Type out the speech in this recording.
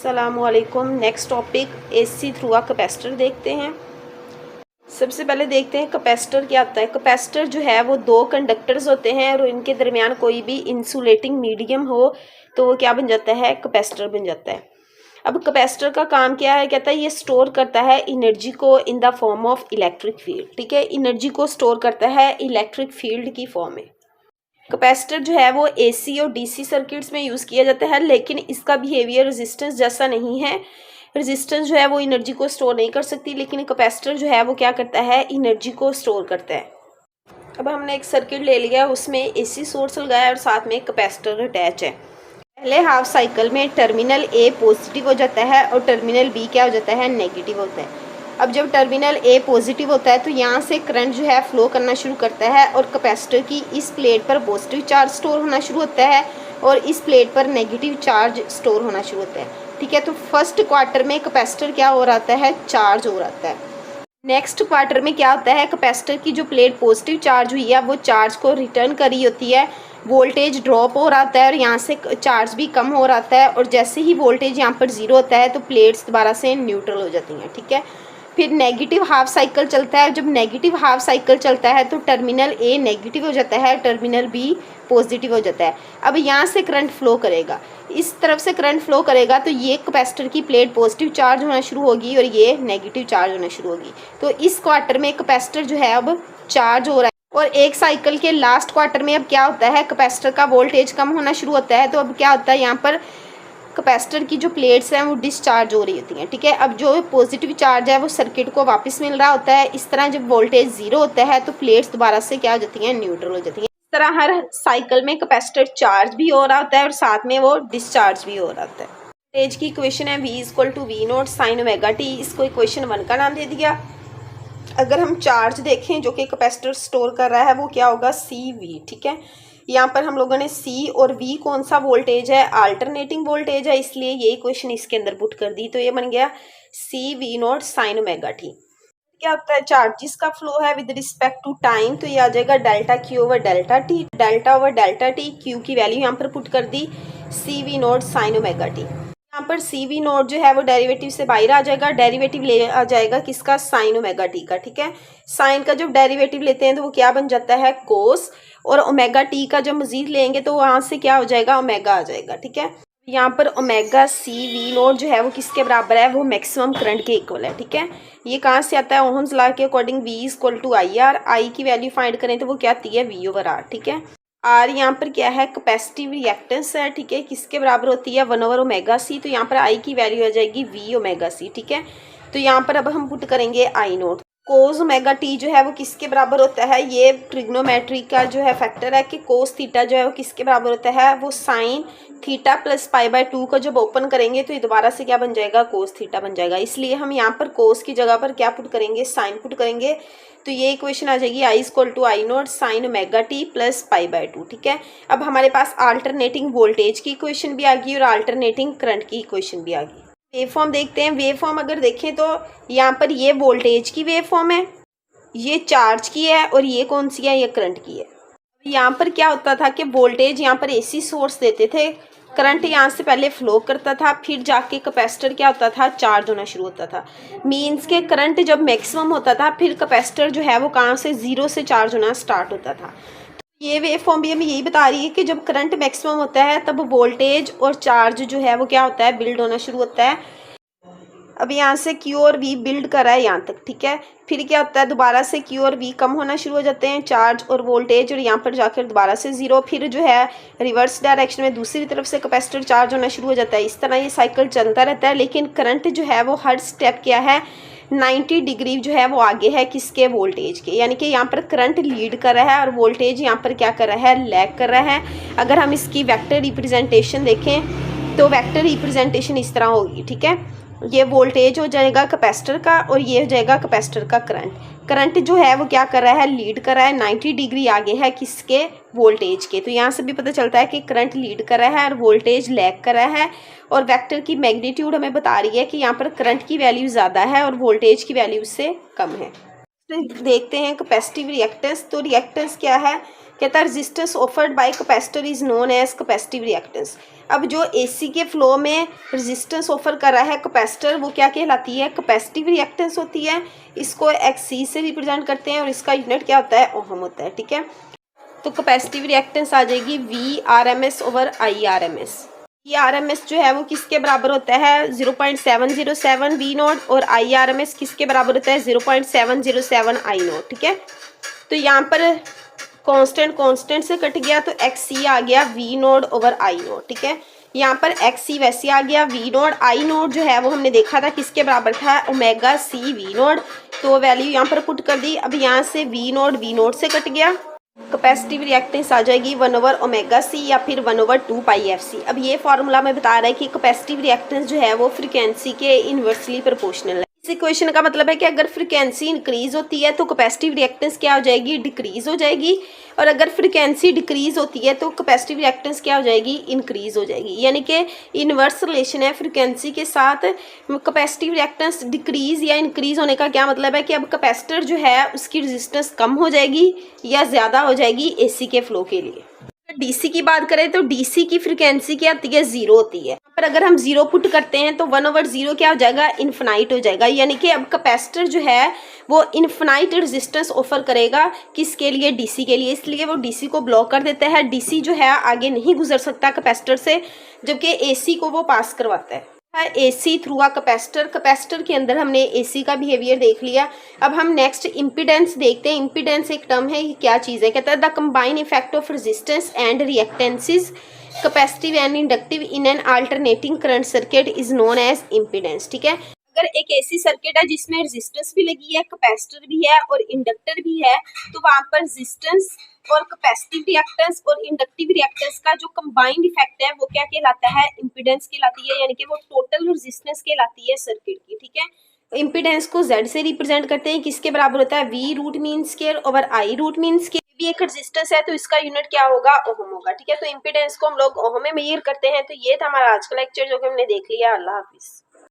अस्सलामुअलैकुम। Next topic AC through a capacitor देखते हैं। सबसे पहले देखते हैं कैपेसिटर क्या होता है। कैपेसिटर जो है वो दो कंडक्टर्स होते हैं और इनके दरमियान कोई भी इंसुलेटिंग मीडियम हो तो वो क्या बन जाता है, कैपेसिटर बन जाता है। अब कैपेसिटर का काम क्या है, कहता है ये स्टोर करता है एनर्जी को in the form of electric field. ठीक है, एनर्जी को स्टोर करता है इलेक्ट्रिक फील्ड की फॉर्म में। कैपेसिटर जो है वो एसी और डीसी सर्किट्स में यूज़ किया जाता है, लेकिन इसका बिहेवियर रेजिस्टेंस जैसा नहीं है। रेजिस्टेंस जो है वो एनर्जी को स्टोर नहीं कर सकती, लेकिन कैपेसिटर जो है वो क्या करता है, एनर्जी को स्टोर करता है। अब हमने एक सर्किट ले लिया, उसमें एसी सोर्स लगाया और साथ में कैपेसिटर अटैच है। पहले हाफ साइकिल में टर्मिनल ए पॉजिटिव हो जाता है और टर्मिनल बी क्या हो जाता है, नेगेटिव होता है। अब जब टर्मिनल ए पॉजिटिव होता है तो यहाँ से करंट जो है फ्लो करना शुरू करता है और कैपेसिटर की इस प्लेट पर पॉजिटिव चार्ज स्टोर होना शुरू होता है और इस प्लेट पर नेगेटिव चार्ज स्टोर होना शुरू होता है। ठीक है, तो फर्स्ट क्वार्टर में कैपेसिटर क्या हो रहा है, चार्ज हो रहा है। नेक्स्ट क्वार्टर में क्या होता है, कैपेसिटर की जो प्लेट पॉजिटिव चार्ज हुई है वो चार्ज को रिटर्न करी होती है, वोल्टेज ड्रॉप हो रहा है और यहाँ से चार्ज भी कम हो रहा है। और जैसे ही वोल्टेज यहाँ पर जीरो होता है तो प्लेट्स दोबारा से न्यूट्रल हो जाती हैं। ठीक है, फिर नेगेटिव हाफ साइकिल चलता है। जब नेगेटिव हाफ साइकिल चलता है तो टर्मिनल ए नेगेटिव हो जाता है, टर्मिनल बी पॉजिटिव हो जाता है। अब यहाँ से करंट फ्लो करेगा, इस तरफ से करंट फ्लो करेगा तो ये कैपेसिटर की प्लेट पॉजिटिव चार्ज होना शुरू होगी और ये नेगेटिव चार्ज होना शुरू होगी। तो इस क्वार्टर में कैपेसिटर जो है अब चार्ज हो रहा है। और एक साइकिल के लास्ट क्वार्टर में अब क्या होता है, कैपेसिटर का वोल्टेज कम होना शुरू होता है। तो अब क्या होता है, यहाँ पर कैपेसिटर की जो प्लेट्स हैं वो डिस्चार्ज हो रही होती हैं। ठीक है, अब जो पॉजिटिव चार्ज है वो सर्किट को वापस मिल रहा होता है। इस तरह जब वोल्टेज जीरो होता है तो प्लेट्स दोबारा से क्या हो जाती हैं, न्यूट्रल हो जाती हैं। इस तरह हर साइकिल में कैपेसिटर चार्ज भी हो रहा होता है और साथ में वो डिस्चार्ज भी हो रहा होता है। वोल्टेज की इक्वेशन है V = V0 sin omega t। इसको इक्वेशन 1 का नाम दे दिया। अगर हम चार्ज देखें जो कि कैपेसिटर स्टोर कर रहा है वो क्या होगा, CV। ठीक है, यहाँ पर हम लोगों ने C और V कौन सा वोल्टेज है, अल्टरनेटिंग वोल्टेज है, इसलिए ये इक्वेशन इसके अंदर पुट कर दी। तो ये बन गया CV0 sin ओमेगा t। क्या होता है, चार्जिस का फ्लो है विद रिस्पेक्ट टू टाइम, तो ये आ जाएगा delta Q over delta T। Delta over delta T, Q की वैल्यू यहाँ पर पुट कर दी, CV0 sin ओमेगा t। यहाँ पर CV0 जो है वो डेरिवेटिव से बाहर आ जाएगा, डेरिवेटिव ले आ जाएगा किसका, साइन ओमेगा टी का। ठीक है, साइन का जब डेरिवेटिव लेते हैं तो वो क्या बन जाता है, कोस। और ओमेगा टी का जब मजीद लेंगे तो वहाँ से क्या हो जाएगा, ओमेगा आ जाएगा। ठीक है, यहाँ पर ओमेगा CV0 जो है वो किसके बराबर है, वो मैक्सिमम करंट के इक्वल है। ठीक है, ये कहाँ से आता है, ओहम्स लॉ के अकॉर्डिंग V = IR। आई की वैल्यू फाइंड करें तो वो क्या आती है, V/R। ठीक है, आर यहाँ पर क्या है, कैपेसिटिव रिएक्टेंस है। ठीक है, किसके बराबर होती है, 1/ओमेगा c। तो यहाँ पर आई की वैल्यू आ जाएगी V/ओमेगा c। ठीक है, तो यहाँ पर अब हम पुट करेंगे I0। कोस ओमेगा टी जो है वो किसके बराबर होता है, ये ट्रिग्नोमेट्री का जो है फैक्टर है कि कोस थीटा जो है वो किसके बराबर होता है, वो साइन थीटा प्लस π/2 को जब ओपन करेंगे तो ये दोबारा से क्या बन जाएगा, कोस थीटा बन जाएगा। इसलिए हम यहाँ पर कोस की जगह पर क्या पुट करेंगे, साइन पुट करेंगे। तो ये इक्वेशन आ जाएगी I = I0 sin omega t plus π/2। ठीक है, अब हमारे पास अल्टरनेटिंग वोल्टेज की इक्वेशन भी आ गई और अल्टरनेटिंग करंट की इक्वेशन भी आ गई। वेव फॉर्म देखते हैं। वेव फॉर्म अगर देखें तो यहाँ पर ये वोल्टेज की वेव फॉर्म है, ये चार्ज की है और ये कौन सी है, ये करंट की है। यहाँ पर क्या होता था कि वोल्टेज यहाँ पर एसी सोर्स देते थे, करंट यहाँ से पहले फ्लो करता था, फिर जाके कैपेसिटर क्या होता था, चार्ज होना शुरू होता था। मींस के करंट जब मैक्सिमम होता था फिर कैपेसिटर जो है वो कहाँ से, जीरो से चार्ज होना स्टार्ट होता था। तो ये वेव फॉर्म भी हमें यही बता रही है कि जब करंट मैक्सिमम होता है तब वोल्टेज और चार्ज जो है वो क्या होता है, बिल्ड होना शुरू होता है। अब यहाँ से Q और V बिल्ड कर रहा है यहाँ तक। ठीक है, फिर क्या होता है, दोबारा से Q और V कम होना शुरू हो जाते हैं, चार्ज और वोल्टेज, और यहाँ पर जाकर दोबारा से जीरो। फिर जो है रिवर्स डायरेक्शन में दूसरी तरफ से कैपेसिटर चार्ज होना शुरू हो जाता है। इस तरह ये साइकिल चलता रहता है। लेकिन करंट जो है वो हर स्टेप क्या है, 90 डिग्री जो है वो आगे है किसके, वोल्टेज के। यानी कि यहाँ पर करंट लीड कर रहा है और वोल्टेज यहाँ पर क्या कर रहा है, लैग कर रहा है। अगर हम इसकी वेक्टर रिप्रेजेंटेशन देखें तो वेक्टर रिप्रेजेंटेशन इस तरह होगी। ठीक है, ये वोल्टेज हो जाएगा कैपेसिटर का और ये हो जाएगा कैपेसिटर का करंट। करंट जो है वो क्या कर रहा है, लीड कर रहा है, 90 डिग्री आगे है किसके, वोल्टेज के। तो यहाँ से भी पता चलता है कि करंट लीड कर रहा है और वोल्टेज लैग कर रहा है। और वेक्टर की मैग्नीट्यूड हमें बता रही है कि यहाँ पर करंट की वैल्यू ज़्यादा है और वोल्टेज की वैल्यू से कम है। देखते हैं कैपेसिटिव रिएक्टेंस। तो रिएक्टेंस क्या है, कहता है resistance offered by capacitor is known as capacitive reactance. अब जो एसी के फ्लो में रेजिस्टेंस ऑफर कर रहा है कैपेसिटर, वो क्या कहलाती है? कैपेसिटिव रिएक्टेंस होती है। इसको एक्सी से रिप्रेजेंट करते हैं और इसका यूनिट क्या होता है? ओहम होता है। ठीक है, तो कैपेसिटिव रिएक्टेंस आ जाएगी VRMS ओवर IRMS। VRMS जो है वो किसके बराबर होता है? 0.707 V नोट, और IRMS किसके बराबर होता है? 0.707 I नोट। ठीक है, तो यहाँ पर कांस्टेंट से कट गया तो XC आ गया V note over I note. ठीक है, यहाँ पर XC वैसे आ गया, V नोट I नोट जो है वो हमने देखा था किसके बराबर था? ओमेगा C V नोट, तो वैल्यू यहाँ पर पुट कर दी। अब यहाँ से V नोट से कट गया, कैपेसिटिव रिएक्टेंस आ जाएगी 1 ओवर ओमेगा C या फिर 1 ओवर 2 पाई FC। अब ये फॉर्मूला में बता रहा है कि कैपेसिटिव रिएक्टेंस जो है वो फ्रीक्वेंसी के इन्वर्सली प्रोपोर्शनल है। इस इक्वेशन का मतलब है कि अगर फ्रीक्वेंसी इंक्रीज होती है तो कैपेसिटिव रिएक्टेंस क्या हो जाएगी? डिक्रीज हो जाएगी, और अगर फ्रीक्वेंसी डिक्रीज होती है तो कैपेसिटिव रिएक्टेंस क्या हो जाएगी? इंक्रीज हो जाएगी। यानी कि इन्वर्स रिलेशन है फ्रीक्वेंसी के साथ। कैपेसिटिव रिएक्टेंस डिक्रीज या इंक्रीज होने का क्या मतलब है कि अब कैपेसिटर जो है उसकी रेजिस्टेंस कम हो जाएगी या ज़्यादा हो जाएगी एसी के फ्लो के लिए। डीसी की बात करें तो डीसी की फ्रीक्वेंसी क्या आती है? 0 होती है। पर अगर हम 0 पुट करते हैं तो 1 ओवर 0 क्या हो जाएगा? इन्फिनाइट हो जाएगा। यानी कि अब कैपेसिटर जो है वो इन्फिनाइट रेजिस्टेंस ऑफर करेगा किसके लिए? डीसी के लिए। इसलिए वो डीसी को ब्लॉक कर देता है। डीसी जो है आगे नहीं गुजर सकता कैपेसिटर से, जबकि एसी को वो पास करवाता है। AC through a capacitor. Capacitor के अंदर हमने एसी का बिहेवियर देख लिया। अब हम नेक्स्ट इम्पीडेंस देखते हैं। इम्पीडेंस एक टर्म है, ये क्या चीज़ है? कहता है the combine effect of resistance and reactances capacitive and inductive in an alternating current circuit is known as impedance. ठीक है, अगर एक एसी सर्किट है जिसमें रेजिस्टेंस भी लगी है, कैपेसिटर भी है और इंडक्टर भी है, तो वहां पर रेजिस्टेंस और कैपेसिटिव रिएक्टेंस और इंडक्टिव रिएक्टेंस का जो कंबाइंड इफेक्ट है वो क्या कहलाता है? इम्पीडेंस कहलाती है। यानी कि वो टोटल रेजिस्टेंस कहलाती है सर्किट की। ठीक है, इम्पीडेंस को Z से रिप्रेजेंट करते हैं, किसके बराबर होता है? V root mean square over I root mean square. भी एक रेजिस्टेंस है तो इसका यूनिट क्या होगा? ओहम होगा। ठीक है, तो इम्पीडेंस को हम लोग ओहम में मेजर करते हैं। तो ये था हमारा आज का लेक्चर जो कि हमने देख लिया। अल्लाह हाफिज।